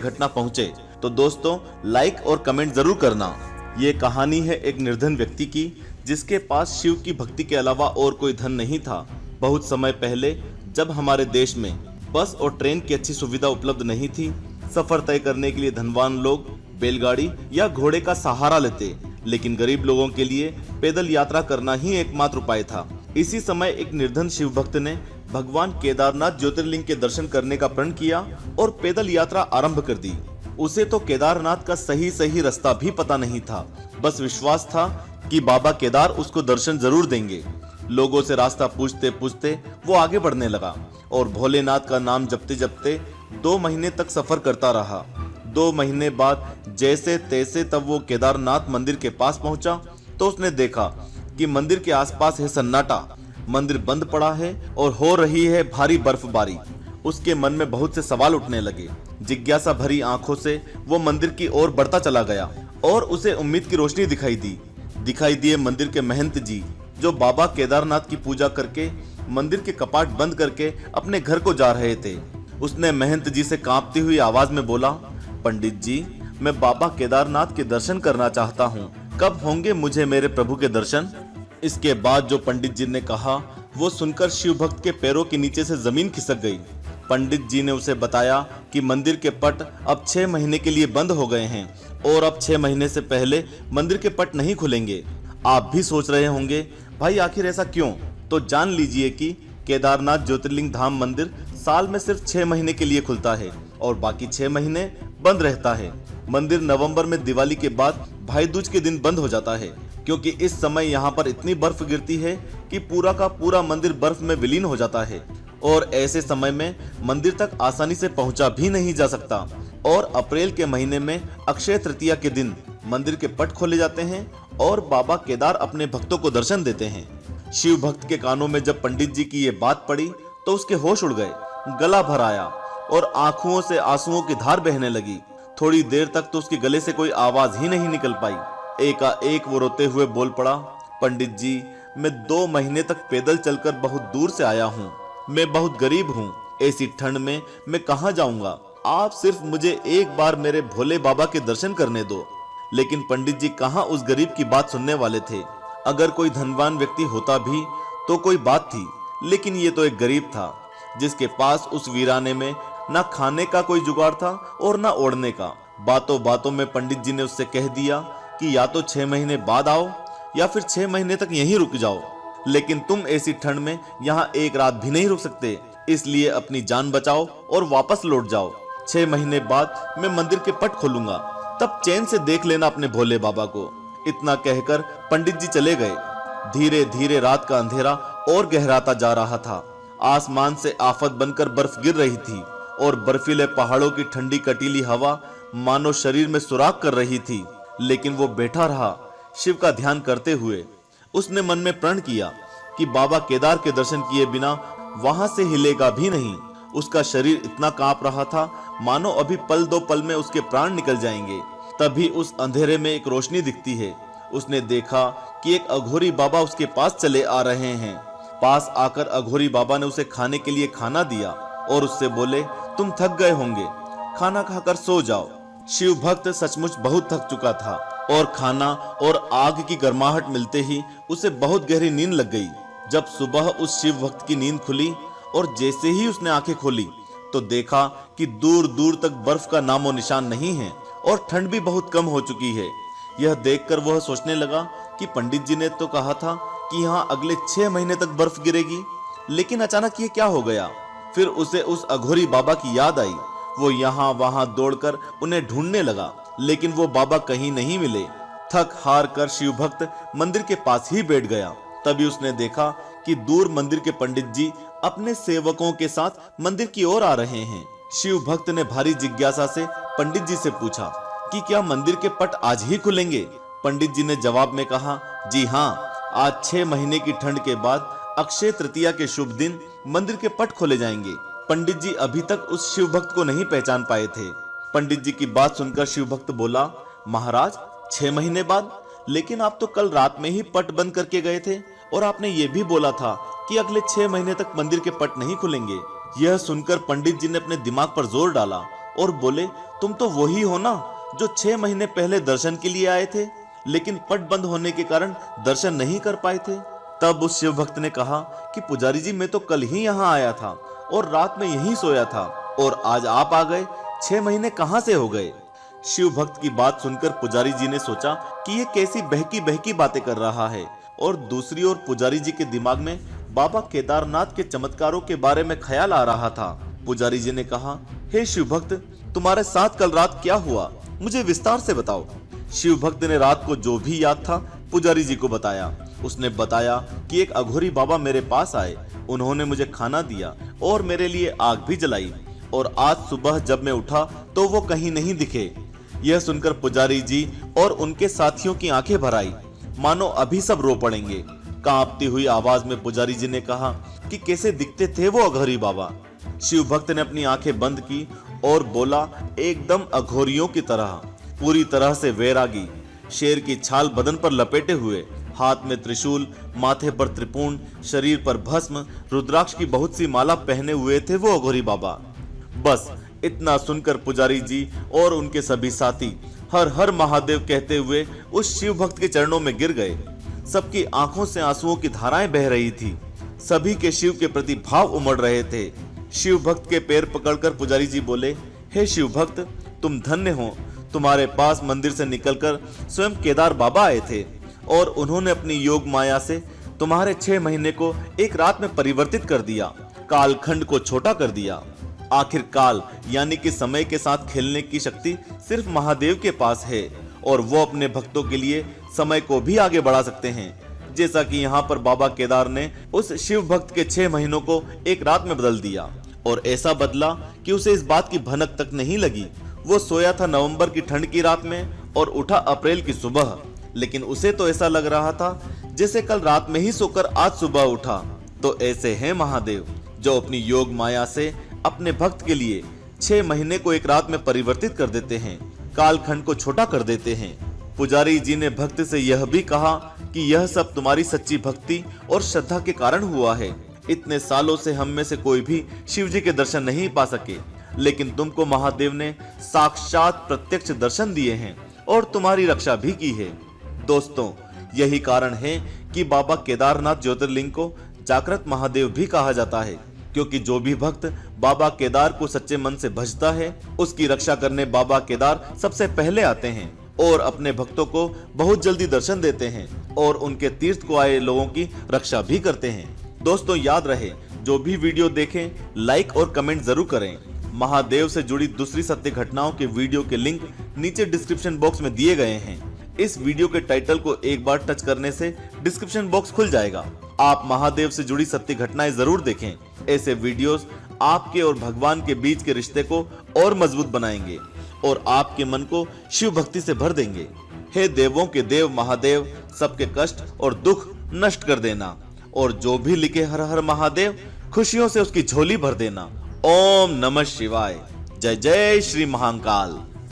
घटना पहुंचे तो दोस्तों लाइक और कमेंट जरूर करना। ये कहानी है एक निर्धन व्यक्ति की जिसके पास शिव की भक्ति के अलावा और कोई धन नहीं था। बहुत समय पहले जब हमारे देश में बस और ट्रेन की अच्छी सुविधा उपलब्ध नहीं थी, सफर तय करने के लिए धनवान लोग बैलगाड़ी या घोड़े का सहारा लेते, लेकिन गरीब लोगों के लिए पैदल यात्रा करना ही एकमात्र उपाय था। इसी समय एक निर्धन शिव भक्त ने भगवान केदारनाथ ज्योतिर्लिंग के दर्शन करने का प्रण किया और पैदल यात्रा आरंभ कर दी। उसे तो केदारनाथ का सही रास्ता भी पता नहीं था, बस विश्वास था कि बाबा केदार उसको दर्शन जरूर देंगे। लोगों से रास्ता पूछते पूछते वो आगे बढ़ने लगा और भोलेनाथ का नाम जपते जपते 2 महीने तक सफर करता रहा। 2 महीने बाद जैसे तैसे तब वो केदारनाथ मंदिर के पास पहुंचा तो उसने देखा कि मंदिर के आसपास है सन्नाटा, मंदिर बंद पड़ा है और हो रही है भारी बर्फबारी। उसके मन में बहुत से सवाल उठने लगे। जिज्ञासा भरी आंखों से वो मंदिर की ओर बढ़ता चला गया और उसे उम्मीद की रोशनी दिखाई दिए मंदिर के महंत जी, जो बाबा केदारनाथ की पूजा करके मंदिर के कपाट बंद करके अपने घर को जा रहे थे। उसने महंत जी से कांपती हुई आवाज में बोला, पंडित जी, मैं बाबा केदारनाथ के दर्शन करना चाहता हूँ, कब होंगे मुझे मेरे प्रभु के दर्शन? इसके बाद जो पंडित जी ने कहा वो सुनकर शिव भक्त के पैरों के नीचे से जमीन खिसक गई। पंडित जी ने उसे बताया कि मंदिर के पट अब 6 महीने के लिए बंद हो गए हैं और अब 6 महीने से पहले मंदिर के पट नहीं खुलेंगे। आप भी सोच रहे होंगे भाई आखिर ऐसा क्यों? तो जान लीजिए कि केदारनाथ ज्योतिर्लिंग धाम मंदिर साल में सिर्फ 6 महीने के लिए खुलता है और बाकी 6 महीने बंद रहता है। मंदिर नवंबर में दिवाली के बाद भाई दूज के दिन बंद हो जाता है, क्योंकि इस समय यहाँ पर इतनी बर्फ गिरती है कि पूरा का पूरा मंदिर बर्फ में विलीन हो जाता है और ऐसे समय में मंदिर तक आसानी से पहुंचा भी नहीं जा सकता। और अप्रैल के महीने में अक्षय तृतीया के दिन मंदिर के पट खोले जाते हैं और बाबा केदार अपने भक्तों को दर्शन देते हैं। शिव भक्त के कानों में जब पंडित जी की ये बात पड़ी तो उसके होश उड़ गए, गला भर आया और आंखों से आंसुओं की धार बहने लगी। थोड़ी देर तक तो उसके गले से कोई आवाज ही नहीं निकल पाई। एकाएक वो रोते हुए बोल पड़ा, पंडित जी, मैं 2 महीने तक पैदल चलकर बहुत दूर से आया हूँ, मैं बहुत गरीब हूँ, ऐसी ठंड में मैं कहाँ जाऊंगा? आप सिर्फ मुझे एक बार मेरे भोले बाबा के दर्शन करने दो। लेकिन पंडित जी कहाँ उस गरीब की बात सुनने वाले थे। अगर कोई धनवान व्यक्ति होता भी तो कोई बात थी, लेकिन ये तो एक गरीब था जिसके पास उस वीराने में ना खाने का कोई जुगाड़ था और ना ओढ़ने का। बातों बातों में पंडित जी ने उससे कह दिया कि या तो 6 महीने बाद आओ या फिर 6 महीने तक यहीं रुक जाओ, लेकिन तुम ऐसी ठंड में यहाँ एक रात भी नहीं रुक सकते, इसलिए अपनी जान बचाओ और वापस लौट जाओ। 6 महीने बाद मैं मंदिर के पट खोलूंगा, तब चैन से देख लेना अपने भोले बाबा को। इतना कहकर पंडित जी चले गए। धीरे धीरे रात का अंधेरा और गहराता जा रहा था। आसमान से आफत बनकर बर्फ गिर रही थी और बर्फीले पहाड़ों की ठंडी कटीली हवा मानो शरीर में सुराख कर रही थी। लेकिन वो बैठा रहा, शिव का ध्यान करते हुए। उसने मन में प्रण किया कि बाबा केदार के दर्शन किए बिना वहां से हिलेगा भी नहीं। उसका शरीर इतना कांप रहा था मानो अभी पल 2 पल में उसके प्राण निकल जाएंगे। तभी उस अंधेरे में एक रोशनी दिखती है। उसने देखा कि एक अघोरी बाबा उसके पास चले आ रहे हैं। पास आकर अघोरी बाबा ने उसे खाने के लिए खाना दिया और उससे बोले, तुम थक गए होंगे, खाना खाकर सो जाओ। शिव भक्त सचमुच बहुत थक चुका था और खाना और आग की गर्माहट मिलते ही उसे बहुत गहरी नींद लग गई। जब सुबह उस शिव भक्त की नींद खुली और जैसे ही उसने आंखें खोली तो देखा कि दूर दूर तक बर्फ का नामो निशान नहीं है और ठंड भी बहुत कम हो चुकी है। यह देखकर वह सोचने लगा कि पंडित जी ने तो कहा था कि यहाँ अगले 6 महीने तक बर्फ गिरेगी, लेकिन अचानक ये क्या हो गया? फिर उसे उस अघोरी बाबा की याद आई। वो यहाँ वहां दौड़कर उन्हें ढूंढने लगा, लेकिन वो बाबा कहीं नहीं मिले। थक हार कर शिव भक्त मंदिर के पास ही बैठ गया। तभी उसने देखा कि दूर मंदिर के पंडित जी अपने सेवकों के साथ मंदिर की ओर आ रहे हैं। शिव भक्त ने भारी जिज्ञासा से पंडित जी से पूछा कि क्या मंदिर के पट आज ही खुलेंगे? पंडित जी ने जवाब में कहा, जी हाँ, आज 6 महीने की ठंड के बाद अक्षय तृतीया के शुभ दिन मंदिर के पट खोले जाएंगे। पंडित जी अभी तक उस शिव भक्त को नहीं पहचान पाए थे। पंडित जी की बात सुनकर शिव भक्त बोला, महाराज 6 महीने बाद? लेकिन आप तो कल रात में ही पट बंद करके गए थे और आपने ये भी बोला था कि अगले 6 महीने तक मंदिर के पट नहीं खुलेंगे। यह सुनकर पंडित जी ने अपने दिमाग पर जोर डाला और बोले, तुम तो वही हो ना जो 6 महीने पहले दर्शन के लिए आए थे, लेकिन पट बंद होने के कारण दर्शन नहीं कर पाए थे। तब उस शिव भक्त ने कहा कि पुजारी जी, मैं तो कल ही यहाँ आया था और रात में यहीं सोया था, और आज आप आ गए, 6 महीने कहां से हो गए। शिव भक्त की बात सुनकर पुजारी जी ने सोचा कि ये कैसी बहकी बहकी बातें कर रहा है, और दूसरी ओर पुजारी जी के दिमाग में बाबा केदारनाथ के चमत्कारों के बारे में ख्याल आ रहा था। पुजारी जी ने कहा, हे शिव भक्त, तुम्हारे साथ कल रात क्या हुआ, मुझे विस्तार से बताओ। शिव भक्त ने रात को जो भी याद था पुजारी जी को बताया। उसने बताया कि एक अघोरी बाबा मेरे पास आए, उन्होंने मुझे खाना दिया और मेरे लिए आग भी जलाई, और आज सुबह जब मैं उठा तो वो कहीं नहीं दिखे। यह सुनकर पुजारी जी और उनके साथियों की आंखें भर आई, मानो अभी सब रो पड़ेंगे। कांपती हुई आवाज में पुजारी जी ने कहा कि कैसे दिखते थे वो अघोरी बाबा। शिव भक्त ने अपनी आंखें बंद की और बोला, एकदम अघोरियों की तरह, पूरी तरह से वैरागी, शेर की छाल बदन पर लपेटे हुए, हाथ में त्रिशूल, माथे पर त्रिपुंड, शरीर पर भस्म, रुद्राक्ष की बहुत सी माला पहने हुए थे वो अघोरी बाबा। बस इतना सुनकर पुजारी जी और उनके सभी साथी हर हर महादेव कहते हुए उस शिव भक्त के चरणों में गिर गए। सबकी आंखों से आंसुओं की धाराएं बह रही थी, सभी के शिव के प्रति भाव उमड़ रहे थे। शिव भक्त के पैर पकड़कर पुजारी जी बोले, हे शिव भक्त, तुम धन्य हो, तुम्हारे पास मंदिर से निकलकर स्वयं केदार बाबा आए थे, और उन्होंने अपनी योग माया से तुम्हारे 6 महीने को एक रात में परिवर्तित कर दिया, कालखंड को छोटा कर दिया। आखिर काल यानी कि समय के साथ खेलने की शक्ति सिर्फ महादेव के पास है, और वो अपने भक्तों के लिए समय को भी आगे बढ़ा सकते हैं। जैसा कि यहाँ पर बाबा केदार ने उस शिव भक्त के 6 महीनों को एक रात में बदल दिया, और ऐसा बदला कि उसे इस बात की भनक तक नहीं लगी। वो सोया था नवंबर की ठंड की रात में और उठा अप्रैल की सुबह, लेकिन उसे तो ऐसा लग रहा था जैसे कल रात में ही सोकर आज सुबह उठा। तो ऐसे हैं महादेव, जो अपनी योग माया से अपने भक्त के लिए 6 महीने को एक रात में परिवर्तित कर देते हैं, कालखंड को छोटा कर देते हैं। पुजारी जी ने भक्त से यह भी कहा कि यह सब तुम्हारी सच्ची भक्ति और श्रद्धा के कारण हुआ है। इतने सालों से हम में से कोई भी शिव जी के दर्शन नहीं पा सके, लेकिन तुमको महादेव ने साक्षात प्रत्यक्ष दर्शन दिए हैं और तुम्हारी रक्षा भी की है। दोस्तों, यही कारण है कि बाबा केदारनाथ ज्योतिर्लिंग को जागृत महादेव भी कहा जाता है, क्योंकि जो भी भक्त बाबा केदार को सच्चे मन से भजता है, उसकी रक्षा करने बाबा केदार सबसे पहले आते हैं और अपने भक्तों को बहुत जल्दी दर्शन देते हैं, और उनके तीर्थ को आए लोगों की रक्षा भी करते हैं। दोस्तों, याद रहे, जो भी वीडियो देखें लाइक और कमेंट जरूर करें। महादेव से जुड़ी दूसरी सत्य घटनाओं के वीडियो के लिंक नीचे डिस्क्रिप्शन बॉक्स में दिए गए हैं। इस वीडियो के टाइटल को एक बार टच करने से डिस्क्रिप्शन बॉक्स खुल जाएगा। आप महादेव से जुड़ी सत्य घटनाएं जरूर देखें। ऐसे वीडियोस आपके और भगवान के बीच के रिश्ते को और मजबूत बनाएंगे और आपके मन को शिव भक्ति से भर देंगे। हे देवों के देव महादेव, सबके कष्ट और दुख नष्ट कर देना, और जो भी लिखे हर हर महादेव, खुशियों से उसकी झोली भर देना। ओम नमः शिवाय। जय जय श्री महाकाल।